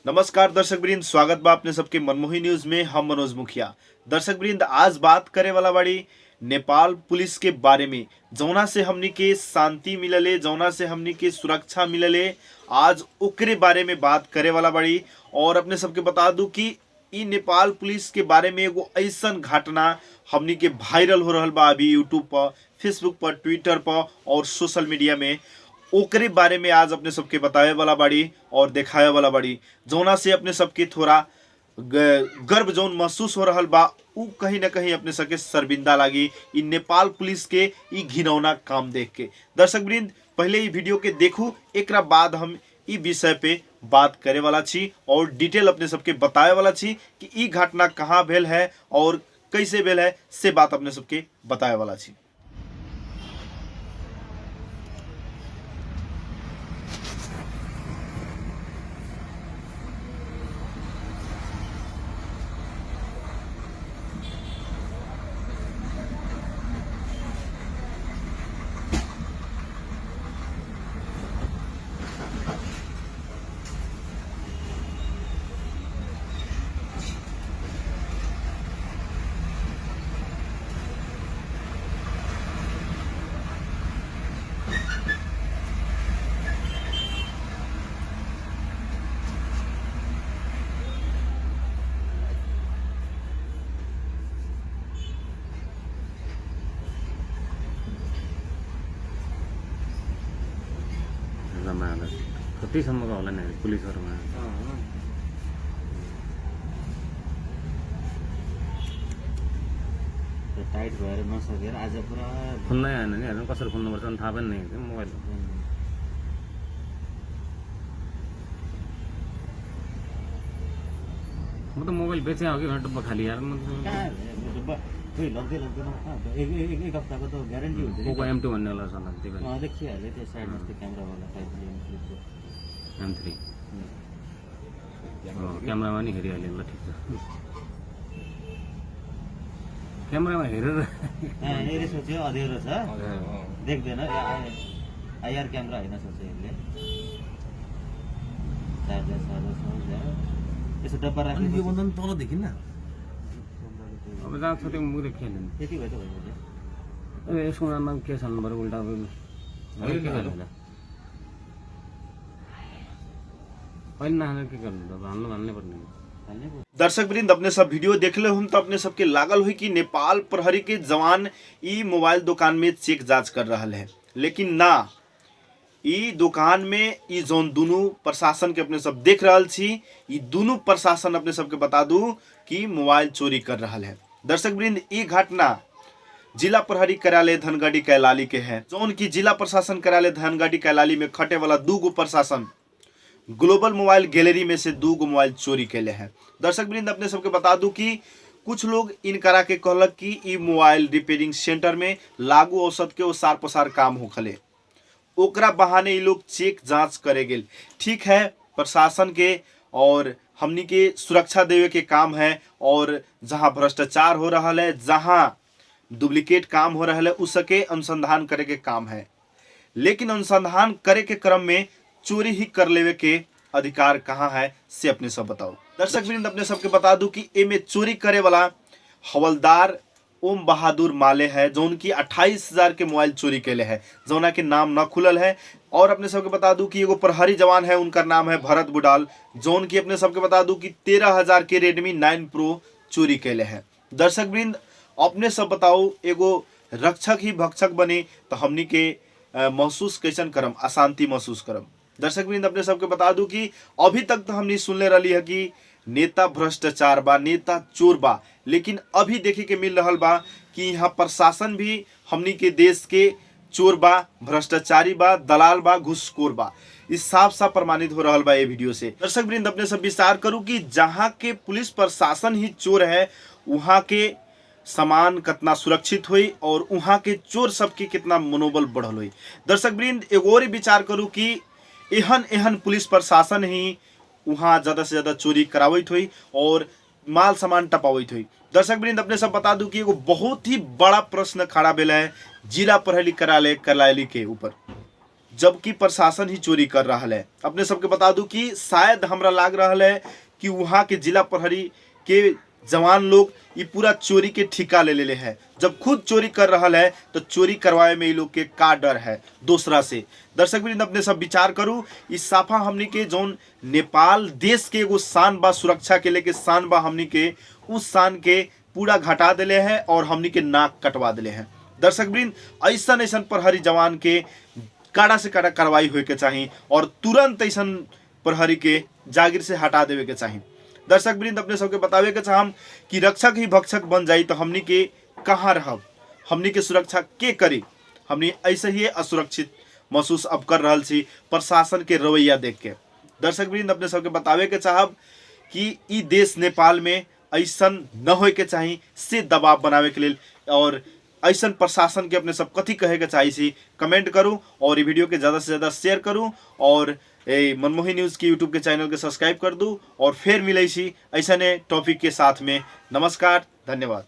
नमस्कार दर्शक वृंद, स्वागत बा अपने सबके मनमोही न्यूज में। हम मनोज मुखिया। दर्शक वृंद, आज बात करे वाला बाड़ी नेपाल पुलिस के बारे में, जौना से हमनी के शांति मिलले, जौना से हमनी के सुरक्षा मिलले। आज ओकरे बारे में बात करे वाला बाड़ी। और अपने सबके बता दूं कि ई नेपाल पुलिस के बारे में एगो ऐसन घटना हमनी के वायरल हो रहल बा अभी यूट्यूब पर, फेसबुक पर, ट्विटर पर और सोशल मीडिया में। ओकरे बारे में आज अपने सबके बतावे वाला बाड़ी और दिखावे वाला बाड़ी, जौना से अपने सबके थोड़ा गर्व जौन महसूस हो रहल बा उ कहीं ना कहीं अपने सबके शर्मिंदा लागी इ नेपाल पुलिस के इ घिनौना काम देख के। दर्शक वृंद, पहले इ वीडियो के देखू, एकरा बाद हम इ विषय पे बात करे वाला छी और डिटेल अपने सबके बतावे वाला छी कि इ घटना कहाँ भेल है और कैसे भेल है, से बात अपने सबके बतावे वाला छी। कतिसम्मको होला नि पुलिसहरुमा टाइट भएर नसकेर आज पुरा खुल्नै आएन नि। हेर्नु कसरी खुल्नुपर्छ भने थाहा पनि नहीं थियो मोबाइल। म त मोबाइल बेचे हो कि डब्बा खाली यार। खोइ लग्दै लग्दैन एक हप्ताको त ग्यारेन्टी हुन्छ पोको M2 भन्ने होला सल्लाह त्यो बेला। देखिहाल्यो त्यो साइडमा त्यो क्यामेरावाला 5G M3 क्यामेरामा नि हेरिहाल्यो ल, ठिक छ। क्यामेरामा हेरेर यहाँनिर सोच्यो अँध्यारो छ देख्दैन, आइआर क्यामेरा होइन सोच्यो यसले। चार्जर यसो डब्बा राख्ने यो बन्द नि तल देखिन्न। अब जहाँ छ त्यो मुख देखिहाल्यो नि। त्यति भयो त भयो। अब यसको नाममा के छान्नु पर्यो उल्टा? पहले नहाने के गर्नु त हाल्नै पर्ने। दर्शक वृंद, अपने सब वीडियो देखले हम तो अपने सबके लागल हुई कि नेपाल प्रहरी के जवान ई मोबाइल दुकान में चेक जांच कर रहा है, लेकिन ना, ई दुकान में ई जोन दोनों प्रशासन के अपने सब देख रहा छी, ई दोनों प्रशासन अपने सबके बता दूं कि मोबाइल चोरी कर रहा है। दर्शक वृंद, ई घटना जिला प्रहरी कार्यालय धनगढ़ी कैलाली के है, जोन की जिला प्रशासन कार्यालय धनगढ़ी कैलाली में खटे वाला 2 गो प्रशासन ग्लोबल मोबाइल गैलरी में से 2 गो मोबाइल चोरी कैले हैं। दर्शक वृंद, अपने सबके बता दूं कि कुछ लोग इनकरा के कहलक कि ई मोबाइल रिपेयरिंग सेंटर में लागू औसत के ओसार पसार काम होखले, ओकरा बहाने ये लोग चेक जांच करे गेल। ठीक है, प्रशासन के और हमनी के सुरक्षा देवे के काम है, और जहां भ्रष्टाचार हो रहा है, जहां डुप्लीकेट काम हो रहा है, उसके अनुसंधान करे के काम है। लेकिन अनुसंधान करे के क्रम में चोरी ही कर लेवे के अधिकार कहाँ है, से अपने सब बताओ। दर्शक वृंद, अपने सबके बता दूं कि ए में चोरी करे वाला हवलदार ओम बहादुर माले है, जोन की 28,000 के मोबाइल चोरी कैले है, जोना के नाम न खुलल है। और अपने सबके बता दूं कि एगो प्रहरी जवान है, उनका नाम है भरत बुडाल, जोन की अपने सबके बता दूं कि 13,000 के रेडमी 9 प्रो चोरी कैले है। दर्शक वृंद, अपने सब बताओ, एगो रक्षक ही भक्षक बने तो हमनी के महसूस कैसन करम, अशांति महसूस करम। दर्शक वृंद, अपने सबके बता दूं कि अभी तक तो हमने सुनले रही है कि नेता भ्रष्टाचार बा, नेता चोर बा, लेकिन अभी देखे के मिल रहा बा कि यहाँ प्रशासन भी हमनी के देश के चोर बा, भ्रष्टाचारी बा, दलाल बा, घुसखोर बा। इस साफ साफ प्रमाणित हो रहा बा ये वीडियो से। दर्शक वृंद, अपने सब विचार करूँ कि जहाँ के पुलिस प्रशासन ही चोर है, वहाँ के सामान कितना सुरक्षित हुई और वहाँ के चोर सबके कितना मनोबल बढ़ल हुई। दर्शक वृंद, एगो और विचार करूँ कि एहन एहन पुलिस प्रशासन ही वहाँ ज़्यादा से ज़्यादा चोरी करावत हुई और माल सामान टपावत हुई। दर्शक वृंद, अपने सब बता दूं कि एगो बहुत ही बड़ा प्रश्न खड़ा भेल है जिला प्रहरी कार्यालय कैलाली के ऊपर। जबकि प्रशासन ही चोरी कर रहा है। अपने सबके बता दूं कि शायद हमरा लाग रहा है कि वहाँ के जिला प्रहरी के जवान लोग ये पूरा चोरी के ठिका ले ले है। जब खुद चोरी कर रहा है तो चोरी करवाए में ये लोग के का डर है दूसरा से। दर्शक वृंद अपने सब विचार करूँ, इस साफा हमनी के जौन नेपाल देश के एगो शान बा, सुरक्षा के लेके शान बा, हमनी के उस शान के पूरा घटा दिले हैं और हमनी के नाक कटवा दिले हैं। दर्शक वृंद ऐसन ऐसन प्रहरी जवान के कड़ा से कड़ा कार्रवाई होए के चाहिए और तुरंत ऐसन प्रहरी के जागीर से हटा देवे के चाहिए। दर्शक वृंद अपने सबके बतावे के चाहम कि रक्षक ही भक्षक बन जाई तो हमनी के कहाँ रहब, हमनी के सुरक्षा के करी। हमनी ऐसे ही असुरक्षित महसूस अब कर रहा छी प्रशासन के रवैया देख के। दर्शक वृंद अपने सबके बतावे के चाहब कि ई देश नेपाल में ऐसन न होए के चाहिए से दबाव बनावे के लिए और ऐसन प्रशासन के अपने सब कथी कहे के चाहिए सी कमेंट करूं और ये वीडियो के ज़्यादा से ज़्यादा शेयर करूं और मनमोही न्यूज़ के यूट्यूब के चैनल के सब्सक्राइब कर दूं और फिर मिले ऐसा टॉपिक के साथ में। नमस्कार, धन्यवाद।